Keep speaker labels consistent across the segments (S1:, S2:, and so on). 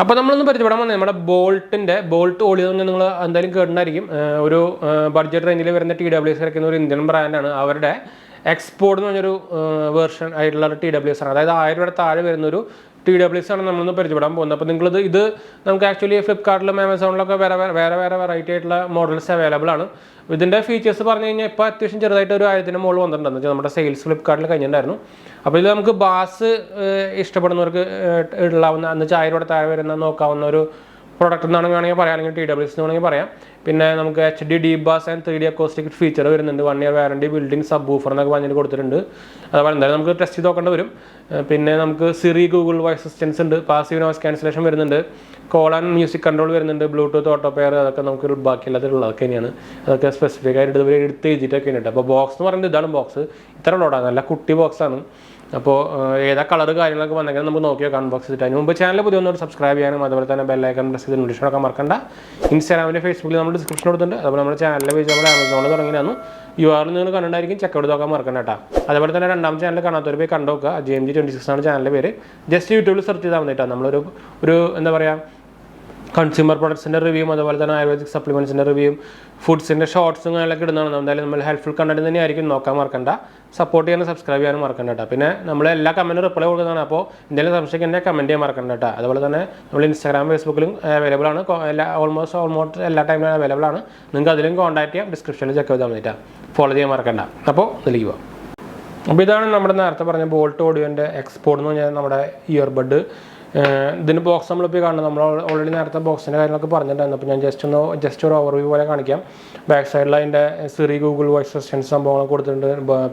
S1: അപ്പോൾ നമ്മളൊന്ന് പരിചയപ്പെടാൻ വന്നത് നമ്മുടെ ബോൾട്ട് ഓഡിയോ നിങ്ങൾ എന്തായാലും കേട്ടിട്ടുണ്ടായിരിക്കും. ഒരു ബഡ്ജറ്റ് റേഞ്ചിൽ വരുന്ന TWS ഇറക്കുന്ന ഒരു ഇന്ത്യൻ ബ്രാൻഡാണ്. അവരുടെ Xpod എന്ന് പറഞ്ഞൊരു വേർഷൻ ആയിട്ടുള്ള TWS ആണ്. അതായത് 1000 രൂപയുടെ താഴെ വരുന്നൊരു TWS ആണ് നമ്മളൊന്ന് പരിചയപ്പെടാൻ പോകുന്നത്. അപ്പോൾ നിങ്ങളിത് നമുക്ക് ആക്ച്വലി ഫ്ലിപ്കാർട്ടിലും ആമസോണിലൊക്കെ വേറെ വെറൈറ്റി ആയിട്ടുള്ള മോഡൽസ് അവൈലബിൾ ആണ്. ഇതിൻ്റെ ഫീച്ചേഴ്സ് പറഞ്ഞു കഴിഞ്ഞാൽ ഇപ്പോൾ അത്യാവശ്യം ചെറുതായിട്ട് ഒരു 1000-ന് മുകളിൽ വന്നിട്ടുണ്ടെന്ന് വെച്ചാൽ നമ്മുടെ സെയിൽസ് ഫ്ലിപ്കാർട്ടിൽ കഴിഞ്ഞിട്ടുണ്ടായിരുന്നു. അപ്പോൾ ഇത് നമുക്ക് ബാസ് ഇഷ്ടപ്പെടുന്നവർക്ക് ഉള്ളാവുന്ന എന്ന് വെച്ചാൽ 1000 രൂപയുടെ താഴെ വരുന്ന നോക്കാവുന്ന ഒരു പ്രോഡക്റ്റ് എന്നാണ് വേണമെങ്കിൽ പറയാം, അല്ലെങ്കിൽ TWS എന്ന് വേണമെങ്കിൽ പറയാം. പിന്നെ നമുക്ക് HD deep bass and 3D acoustic feature വരുന്നുണ്ട്. 1 year warranty, building subwoofer എന്നൊക്കെ പറഞ്ഞിട്ട് കൊടുത്തിട്ടുണ്ട്. അതുപോലെ എന്തായാലും നമുക്ക് ടെസ്റ്റ് ചെയ്ത് നോക്കേണ്ടി വരും. പിന്നെ നമുക്ക് സിറി ഗൂഗിൾ വോയിസ് അസിസ്റ്റൻസ് ഉണ്ട്, പാസീവ് നോയ്സ് ക്യാൻസലേഷൻ വരുന്നുണ്ട്, കോൾ ആൻഡ് മ്യൂസിക് കൺട്രോൾ വരുന്നുണ്ട്, ബ്ലൂടൂത്ത് ഓട്ടോ പെയർ, അതൊക്കെ നമുക്ക് ബാക്കിയുള്ളതൊക്കെ തന്നെയാണ്. അതൊക്കെ സ്പെസിഫിക് ആയിട്ട് ഇതുവരെ എടുത്ത് എഴുതിയിട്ടൊക്കെ ഉണ്ട്. അപ്പോൾ ബോക്സ് എന്ന് പറയുന്നത് ഇതാണ് ബോക്സ്. ഇത്ര ലോഡാണ്, നല്ല കുട്ടി ബോക്സാണ്. അപ്പോൾ ഏതാ കളർ കാര്യങ്ങളൊക്കെ വന്നെങ്കിൽ നമുക്ക് നോക്കിയോ അൺബോക്സ് ചെയ്തിട്ട്. അതിന് മുമ്പ് ചാനൽ പുതിയ ഒന്നോട് സബ്സ്ക്രൈബ് ചെയ്യാനും അതുപോലെ തന്നെ ബെല്ലൈക്കൺ പ്രസ് ചെയ്ത് നോട്ടിഫിക്കേഷൻ മറക്കണ്ട. ഇൻസ്റ്റാഗ്രാമിലും ഫേസ്ബുക്കിൽ നമ്മൾ ഡിസ്ക്രിപ്ഷൻ കൊടുത്തിട്ടുണ്ട്. അതുപോലെ നമ്മുടെ ചാനലിലെ പേജ് നമ്മൾ ആമസോണിൽ തുടങ്ങിയാണ്. URL നിങ്ങൾ കണ്ടിട്ടുണ്ടായിരിക്കും, ചെക്കൗട്ട് നോക്കാൻ മറക്കണ്ട കേട്ടോ. അതുപോലെ തന്നെ രണ്ടാം ചാനൽ കാണാത്തവർ പോയി കണ്ടോക്കുക. GMG26 ആണ് ചാനലിൻ്റെ പേര്. ജസ്റ്റ് യൂട്യൂബിൽ സെർച്ച് ചെയ്താൽ മതിട്ടാണ്. നമ്മളൊരു എന്താ പറയുക, കൺസ്യൂമർ പ്രൊഡക്ട്സിൻ്റെ റിവ്യൂവും അതുപോലെ തന്നെ ആയുർവേദിക് സപ്ലിമെൻറ്റ്സിൻ്റെ റിവ്യൂവും ഫുഡ്സിൻ്റെ ഷോർട്സും അങ്ങനെയൊക്കെ ഇടുന്നതാണ്. എന്തായാലും നമ്മൾ ഹെൽപ്ഫുൾ കണ്ടന്റ് തന്നെയായിരിക്കും. നോക്കാൻ മറക്കണ്ട, സപ്പോർട്ട് ചെയ്യാനും സബ്സ്ക്രൈബ് ചെയ്യാനും മറക്കണ്ട കേട്ടോ. പിന്നെ നമ്മൾ എല്ലാ കമൻറ്റും റിപ്ലൈ കൊടുക്കുന്നതാണ്. അപ്പോൾ എന്തെങ്കിലും സംശയം എന്നെ കമൻറ്റ് ചെയ്യാൻ മറക്കണ്ട കേട്ടോ. അതുപോലെ തന്നെ നമ്മൾ ഇൻസ്റ്റാഗ്രാം ഫേസ്ബുക്കിലും അവൈലബിൾ ആണ്. ഓൾമോസ്റ്റ് എല്ലാ ടൈമിലും അവൈലബിൾ ആണ്. നിങ്ങൾക്ക് അതിലും കോൺടാക്ട് ചെയ്യാം. ഡിസ്ക്രിപ്ഷനിൽ ചെക്ക് ചെയ്താൽ മതിട്ടാ. ഫോളോ ചെയ്യാൻ മറക്കണ്ട. അപ്പോൾ ഇതിലേക്ക് പോകാം. അപ്പോൾ ഇതാണ് നമ്മുടെ നേരത്തെ പറഞ്ഞ ബോൾട്ട് ഓഡിയോൻ്റെ Xpod എന്ന് പറഞ്ഞാൽ നമ്മുടെ ഇയർബഡ്. ഇതിന് ബോക്സ് നമ്മളിപ്പോൾ കാണുന്നത്, നമ്മൾ ഓൾറെഡി നേരത്തെ ബോക്സിൻ്റെ കാര്യങ്ങളൊക്കെ പറഞ്ഞിട്ടുണ്ടായിരുന്നു. അപ്പോൾ ഞാൻ ജസ്റ്റ് ഒരു ഓവർവ്യൂ പോലെ കാണിക്കാം. ബാക്ക് സൈഡിൽ അതിൻ്റെ സിറി ഗൂഗിൾ വോയിസ് അസിസ്റ്റൻസ് സംഭവങ്ങൾ കൊടുത്തിട്ടുണ്ട്,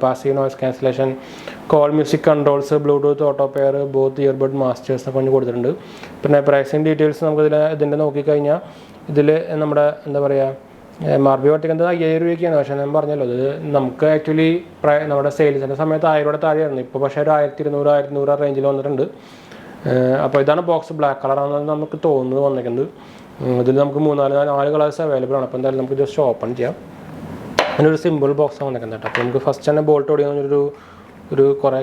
S1: passive noise cancellation, call music controls, Bluetooth auto pair, both earbud masters ഒക്കെ കൊണ്ട് കൊടുത്തിട്ടുണ്ട്. പിന്നെ പ്രൈസിങ് ഡീറ്റെയിൽസ് നമുക്ക് ഇതിൻ്റെ നോക്കിക്കഴിഞ്ഞാൽ ഇതിൽ നമ്മുടെ എന്താ പറയുക MRP പറ്റിക്കുന്നത് 5000 രൂപയ്ക്കാണ്. പക്ഷേ ഞാൻ പറഞ്ഞല്ലോ, ഇത് നമുക്ക് ആക്ച്വലി നമ്മുടെ സെയിൽസിൻ്റെ സമയത്ത് 1000 രൂപയുടെ താഴെയായിരുന്നു. ഇപ്പോൾ പക്ഷേ ഒരു 1200 1100 റേഞ്ചിൽ വന്നിട്ടുണ്ട്. അപ്പോൾ ഇതാണ് ബോക്സ്. ബ്ലാക്ക് കളറാണെന്ന് നമുക്ക് തോന്നുന്നത് വന്നിരിക്കുന്നത്. ഇതിൽ നമുക്ക് 4 കളേഴ്സ് അവൈലബിൾ ആണ്. അപ്പോൾ എന്തായാലും നമുക്ക് ജസ്റ്റ് ഓപ്പൺ ചെയ്യാം. അതിനൊരു സിമ്പിൾ ബോക്സാണ് വന്നിരിക്കുന്നത് കേട്ടോ. അപ്പോൾ നമുക്ക് ഫസ്റ്റ് തന്നെ ബോൾട്ട് ഓഡിയോ ഒരു കുറേ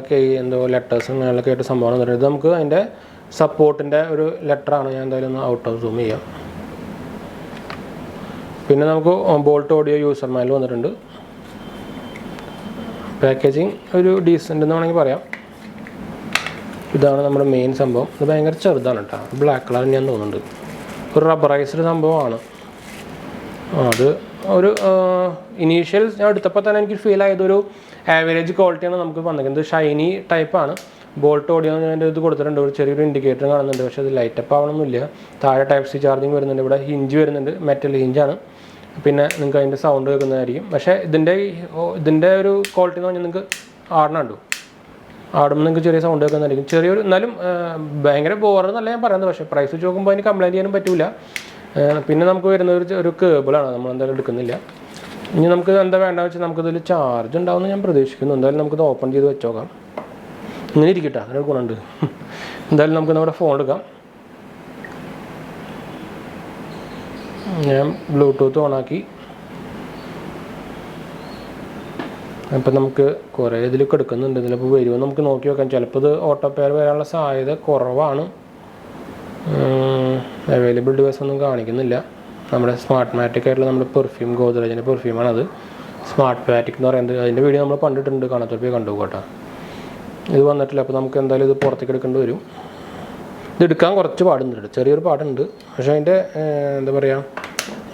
S1: ലെറ്റേഴ്സും അങ്ങനെയൊക്കെ ആയിട്ട് സംഭവം വന്നിട്ടുണ്ട്. ഇത് നമുക്ക് അതിൻ്റെ സപ്പോർട്ടിൻ്റെ ഒരു ലെറ്ററാണ്. ഞാൻ എന്തായാലും ഒന്ന് ഔട്ട് ഓഫ് സൂം ചെയ്യാം. പിന്നെ നമുക്ക് ബോൾട്ട് ഓഡിയോ യൂസർ മാനുവൽ വന്നിട്ടുണ്ട്. പാക്കേജിങ് ഒരു ഡീസൻ്റ് എന്ന് വേണമെങ്കിൽ പറയാം. ഇതാണ് നമ്മുടെ മെയിൻ സംഭവം. ഇത് ഭയങ്കര ചെറുതാണ് കേട്ടോ. ബ്ലാക്ക് കളർ ഞാൻ തോന്നുന്നുണ്ട്. ഒരു റബ്ബറൈസ്ഡ് സംഭവമാണ്. അത് ഒരു ഇനീഷ്യൽ ഞാൻ എടുത്തപ്പോൾ തന്നെ എനിക്ക് ഫീൽ ആയതൊരു ആവറേജ് ക്വാളിറ്റിയാണ് നമുക്ക് വന്നിരിക്കുന്നത്. ഷൈനി ടൈപ്പാണ്. ബോൾട്ട് ഓഡിയോ ഇത് കൊടുത്തിട്ടുണ്ട്. ഒരു ചെറിയൊരു ഇൻഡിക്കേറ്റർ കാണുന്നുണ്ട്. പക്ഷേ ഇത് ലൈറ്റപ്പ് ആവണമെന്നില്ല. താഴെ Type-C ചാർജിങ് വരുന്നുണ്ട്. ഇവിടെ ഹിഞ്ച് വരുന്നുണ്ട്, മെറ്റൽ ഹിഞ്ചാണ്. പിന്നെ നിങ്ങൾക്ക് അതിൻ്റെ സൗണ്ട് കേൾക്കുന്നതായിരിക്കും. പക്ഷേ ഇതിൻ്റെ ഒരു ക്വാളിറ്റി എന്ന് പറഞ്ഞാൽ നിങ്ങൾക്ക് ആടുന്നുണ്ടോ, ആടുമ്പോൾ നിങ്ങൾക്ക് ചെറിയ സൗണ്ട് കേൾക്കുന്നതായിരിക്കും. ചെറിയൊരു എന്നാലും ഭയങ്കര ബോറെന്നല്ല ഞാൻ പറയുന്നത്. പക്ഷേ പ്രൈസ് വെച്ച് നോക്കുമ്പോൾ അതിന് കംപ്ലയിൻറ്റ് ചെയ്യാനും പറ്റില്ല. പിന്നെ നമുക്ക് വരുന്ന ഒരു കേബിളാണ്, നമ്മൾ എന്തായാലും എടുക്കുന്നില്ല. ഇനി നമുക്ക് എന്താ വേണ്ടതെന്ന് വെച്ചാൽ നമുക്കിതിൽ ചാർജ് ഉണ്ടാവുമെന്ന് ഞാൻ പ്രതീക്ഷിക്കുന്നു. എന്തായാലും നമുക്കിത് ഓപ്പൺ ചെയ്ത് വെച്ച് നോക്കാം. ഇങ്ങനെ ഇരിക്കട്ടെ, അങ്ങനെ ഗുണമുണ്ട്. എന്തായാലും നമുക്ക് നമ്മുടെ ഫോൺ എടുക്കാം. ഞാൻ ബ്ലൂടൂത്ത് ഓണാക്കി. അപ്പം നമുക്ക് കുറേ ഇതിലൊക്കെ എടുക്കുന്നുണ്ട്. ഇതിലിപ്പോൾ വരുമോ നമുക്ക് നോക്കി നോക്കാം. ചിലപ്പോൾ ഇത് ഓട്ടോ പെയർ വരാനുള്ള സാധ്യത കുറവാണ്. അവൈലബിൾ ഡിവൈസ് ഒന്നും കാണിക്കുന്നില്ല. നമ്മുടെ സ്മാർട്ട് മാറ്റിക് ആയിട്ടുള്ള നമ്മുടെ പെർഫ്യൂം, ഗോദ്രേജിൻ്റെ പെർഫ്യൂമാണത്. സ്മാർട്ട് മാറ്റിക് എന്ന് പറയുന്നത്. അതിൻ്റെ വീഡിയോ നമ്മൾ കണ്ടിട്ടുണ്ട്, കാണാത്തപ്പോൾ കണ്ടു കേട്ടോ. ഇത് വന്നിട്ടില്ല. അപ്പോൾ നമുക്ക് എന്തായാലും ഇത് പുറത്തേക്ക് എടുക്കേണ്ടി വരും. ഇത് എടുക്കാൻ കുറച്ച് പാടുന്നുണ്ട്, ചെറിയൊരു പാടുണ്ട്. പക്ഷേ അതിൻ്റെ എന്താ പറയുക,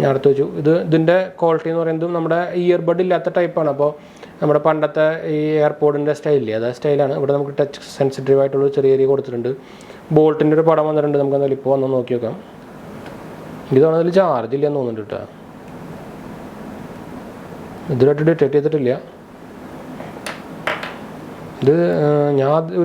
S1: ഞാൻ അടുത്ത് വെച്ചു. ഇതിൻ്റെ ക്വാളിറ്റി എന്ന് പറയുന്നത് നമ്മുടെ ഇയർബഡ് ഇല്ലാത്ത ടൈപ്പാണ്. അപ്പോൾ നമ്മുടെ പണ്ടത്തെ ഈ എയർപോഡിൻ്റെ സ്റ്റൈലില്ലേ, അതേ സ്റ്റൈലാണ്. ഇവിടെ നമുക്ക് ടച്ച് സെൻസിറ്റീവ് ആയിട്ടുള്ള ചെറിയ കൊടുത്തിട്ടുണ്ട്. ബോൾട്ടിൻ്റെ ഒരു പടം വന്നിട്ടുണ്ട്. നമുക്ക് എന്തായാലും ഇപ്പോൾ വന്ന് നോക്കി നോക്കാം. ഇതാണ് അതിൽ ചാർജ് ഇല്ലയെന്ന് തോന്നുന്നുണ്ട് കേട്ടോ. ഇതിലായിട്ട് ഡിറ്റക്ട് ചെയ്തിട്ടില്ല. ഇത്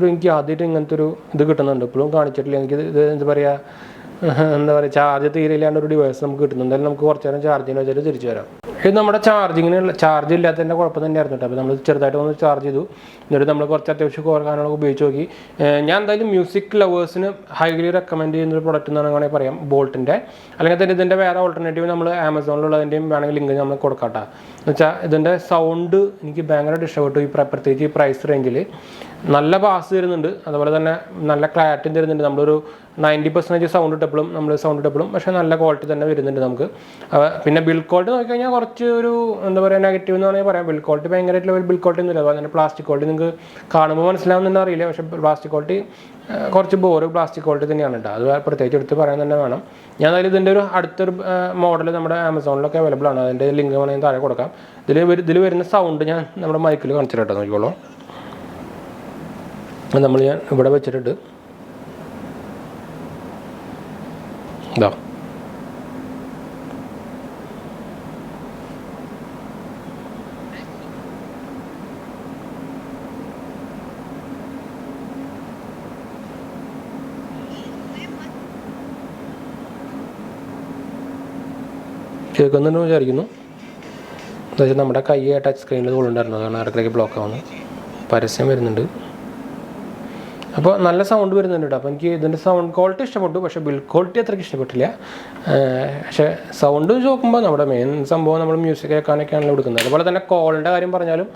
S1: എനിക്ക് ആദ്യമായിട്ട് ഇങ്ങനത്തെ ഒരു ഇത് കിട്ടുന്നുണ്ട്. ഇപ്പോഴും കാണിച്ചിട്ടില്ല. എനിക്ക് ഇത് എന്താ പറയുക ചാർജ് തീരെ ഇല്ലാണ്ട് ഒരു ഡിവൈസ് നമുക്ക് കിട്ടുന്നുണ്ട്. എന്തായാലും നമുക്ക് കുറച്ച് നേരം ചാർജിന് വെച്ചിട്ട് തിരിച്ചു വരാം. ഇത് നമ്മുടെ ചാർജ് ഇല്ലാത്തതിൻ്റെ കുഴപ്പം തന്നെയായിരുന്നു കേട്ടോ. അപ്പോൾ നമ്മൾ ചെറുതായിട്ട് ഒന്ന് ചാർജ് ചെയ്തു. എന്നിട്ട് നമ്മൾ കുറച്ച് അത്യാവശ്യം കുറക്കാനൊക്കെ ഉപയോഗിച്ച് നോക്കി. ഞാൻ എന്തായാലും മ്യൂസിക് ലവേഴ്സിന് ഹൈലി റെക്കമെൻഡ് ചെയ്യുന്നൊരു പ്രൊഡക്റ്റ് എന്നാണ് വേണമെങ്കിൽ പറയാം, ബോൾട്ടിൻ്റെ. അല്ലെങ്കിൽ തന്നെ ഇതിൻ്റെ വേറെ ഓൾട്ടർനേറ്റീവ് നമ്മൾ ആമസോണിലുള്ളതിൻ്റെയും വേണമെങ്കിൽ ലിങ്ക് നമ്മൾ കൊടുക്കാം കേട്ടോ. എന്ന് വെച്ചാൽ ഇതിൻ്റെ സൗണ്ട് എനിക്ക് ഭയങ്കരമായിട്ട് ഇഷ്ടപ്പെട്ടു. പ്രത്യേകിച്ച് ഈ പ്രൈസ് റേഞ്ചിൽ നല്ല ബാസ് തരുന്നുണ്ട്, അതുപോലെ തന്നെ നല്ല ക്ലാരിറ്റി തരുന്നുണ്ട്. നമ്മളൊരു 90% സൗണ്ട് ഇട്ടപ്പോഴും പക്ഷേ നല്ല ക്വാളിറ്റി തന്നെ വരുന്നുണ്ട് നമുക്ക്. പിന്നെ ബിൽഡ് ക്വാളിറ്റി നോക്കിക്കഴിഞ്ഞാൽ കുറച്ച് ഒരു എന്താ പറയുക നെഗറ്റീവ് എന്ന് വേണമെങ്കിൽ പറയാം. ബിൽഡ് ക്വാളിറ്റി ഭയങ്കരമായിട്ടുള്ള ഒരു ബിൽഡ് ക്വാളിറ്റി ഒന്നുമില്ല. അതുപോലെ തന്നെ പ്ലാസ്റ്റിക് ക്വാളിറ്റി നിങ്ങൾക്ക് കാണുമ്പോൾ മനസ്സിലാവുന്നുണ്ടോ അറിയില്ല, പക്ഷേ പ്ലാസ്റ്റിക് ക്വാളിറ്റി കുറച്ച് പ്ലാസ്റ്റിക് ക്വാളിറ്റി തന്നെയാണ് കേട്ടോ. അത് പ്രത്യേകിച്ച് എടുത്ത് പറയാൻ തന്നെ വേണം. ഞാൻ അതിൽ ഇതിൻ്റെ ഒരു അടുത്തൊരു മോഡൽ നമ്മുടെ ആമസോണിലൊക്കെ അവൈലബിൾ ആണ്. അതിൻ്റെ ലിങ്ക് വേണമെങ്കിൽ താഴെ കൊടുക്കാം. ഇതിൽ വരുന്ന സൗണ്ട് ഞാൻ നമ്മുടെ മൈക്കിൽ കാണിച്ചിട്ട് കേട്ടോ, നോക്കിക്കോളൂ. ഞാൻ ഇവിടെ വെച്ചിട്ടുണ്ട് ഇതാ. കേൾക്കുന്നുണ്ടെന്ന് വിചാരിക്കുന്നു. എന്താ നമ്മുടെ കൈ ടച്ച് സ്ക്രീനിൽ കൊണ്ടുണ്ടായിരുന്നു, അതാണ് ഇടയ്ക്കിടയ്ക്ക് ബ്ലോക്ക് ആവുന്നത്. പരസ്യം വരുന്നുണ്ട്. അപ്പോൾ നല്ല സൗണ്ട് വരുന്നുണ്ട് കേട്ടോ. അപ്പോൾ എനിക്ക് ഇതിൻ്റെ സൗണ്ട് ക്വാളിറ്റി ഇഷ്ടപ്പെട്ടു, പക്ഷേ ബിൽഡ് ക്വാളിറ്റി അത്രയ്ക്ക് ഇഷ്ടപ്പെട്ടില്ല. പക്ഷേ സൗണ്ട് നോക്കുമ്പോൾ നമ്മുടെ മെയിൻ സംഭവം നമ്മൾ മ്യൂസിക് കേൾക്കാനൊക്കെയാണല്ലോ എടുക്കുന്നത്. അതുപോലെ തന്നെ കോളിൻ്റെ കാര്യം പറഞ്ഞാലും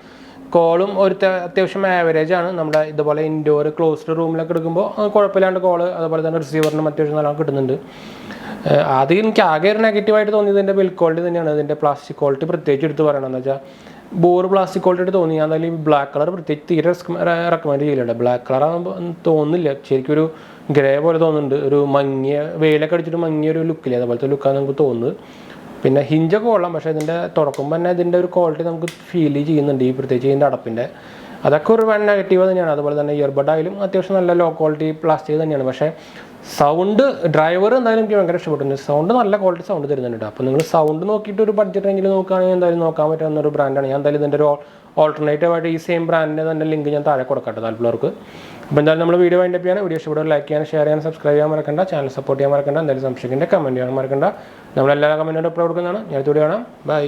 S1: കോളും അത്യാവശ്യം ആവറേജ് ആണ്. നമ്മുടെ ഇതുപോലെ ഇൻഡോർ ക്ലോസ്ഡ് റൂമിലൊക്കെ എടുക്കുമ്പോൾ കുഴപ്പമില്ലാണ്ട് കോള്, അതുപോലെ തന്നെ റിസീവറിന് അത്യാവശ്യം നല്ലോണം കിട്ടുന്നുണ്ട്. ആദ്യം എനിക്ക് ആകെ ഒരു നെഗറ്റീവായിട്ട് തോന്നിയത് ഇതിൻ്റെ ബിൽഡ് ക്വാളിറ്റി തന്നെയാണ്. ഇതിൻ്റെ പ്ലാസ്റ്റിക് ക്വാളിറ്റി പ്രത്യേകിച്ച് എടുത്ത് പറയണമെന്ന് വെച്ചാൽ പ്ലാസ്റ്റിക് ക്വാളിറ്റി ആയിട്ട് തോന്നി. എന്തായാലും ഈ ബ്ലാക്ക് കളർ പ്രത്യേകിച്ച് തീരെ റെക്കമെൻഡ് ചെയ്യില്ല. ബ്ലാക്ക് കളർ ആകുമ്പോൾ തോന്നുന്നില്ല, ശരിക്കും ഒരു ഗ്രേ പോലെ തോന്നുന്നുണ്ട്. ഒരു മങ്ങിയ വെയിലൊക്കെ അടിച്ചിട്ട് മങ്ങിയൊരു ലുക്കില്ലേ, അതുപോലത്തെ ലുക്കാണ് നമുക്ക് തോന്നുന്നത്. പിന്നെ ഹിഞ്ചൊക്കെ കൊള്ളാം, പക്ഷേ ഇതിൻ്റെ തുറക്കുമ്പോൾ തന്നെ ഇതിൻ്റെ ഒരു ക്വാളിറ്റി നമുക്ക് ഫീൽ ചെയ്യുന്നുണ്ട്, ഈ പ്രത്യേകിച്ച് ഇതിൻ്റെ അടപ്പിൻ്റെ. അതൊക്കെ ഒരു നെഗറ്റീവ് തന്നെയാണ്. അതുപോലെ തന്നെ ഇയർബഡ് ആയാലും അത്യാവശ്യം നല്ല ലോ ക്വാളിറ്റി പ്ലാസ്റ്റിക് തന്നെയാണ്. പക്ഷേ സൗണ്ട് ഡ്രൈവർ എന്തായാലും എനിക്ക് ഭയങ്കര ഇഷ്ടപ്പെട്ടിട്ടുണ്ട്. സൗണ്ട് നല്ല ക്വാളിറ്റി സൗണ്ട് തരുന്നുണ്ട്. അപ്പോൾ നിങ്ങൾ സൗണ്ട് നോക്കിയിട്ട് ഒരു ബഡ്ജറ്റ് റേഞ്ചിൽ നോക്കുകയാണെങ്കിൽ എന്തായാലും നോക്കാൻ പറ്റുന്ന ഒരു ബ്രാൻഡാണ്. ഞാൻ എന്തായാലും ഇതിൻ്റെ ഒരു ഓൾട്ടർനേറ്റീവായിട്ട് ഈ സെയിം ബ്രാൻഡിൻ്റെ തന്നെ ലിങ്ക് ഞാൻ താഴെ കൊടുക്കട്ടെ താല്പര്യമുള്ളവർക്ക്. അപ്പോൾ എന്തായാലും നമ്മൾ വീഡിയോ വൈൻഡ് അപ്പ് ചെയ്യാൻ, വീഡിയോ ഇഷ്ടപ്പെടുക ലൈക്ക് ചെയ്യാൻ, ഷെയർ ചെയ്യാൻ, സബ്സ്ക്രൈബ് ചെയ്യാൻ മറക്കണ്ട, ചാനൽ സപ്പോർട്ട് ചെയ്യാൻ മറക്കണ്ട, എന്തായാലും സംശയിക്കേണ്ട കമൻറ്റ് ചെയ്യാൻ മറക്കണ്ട. നമ്മളെല്ലാ കമൻറ്റും അപ്ലോഡ് കൊടുക്കുന്നതാണ്. ഞാൻ അടുത്ത വീഡിയോ കാണാം. ബൈ.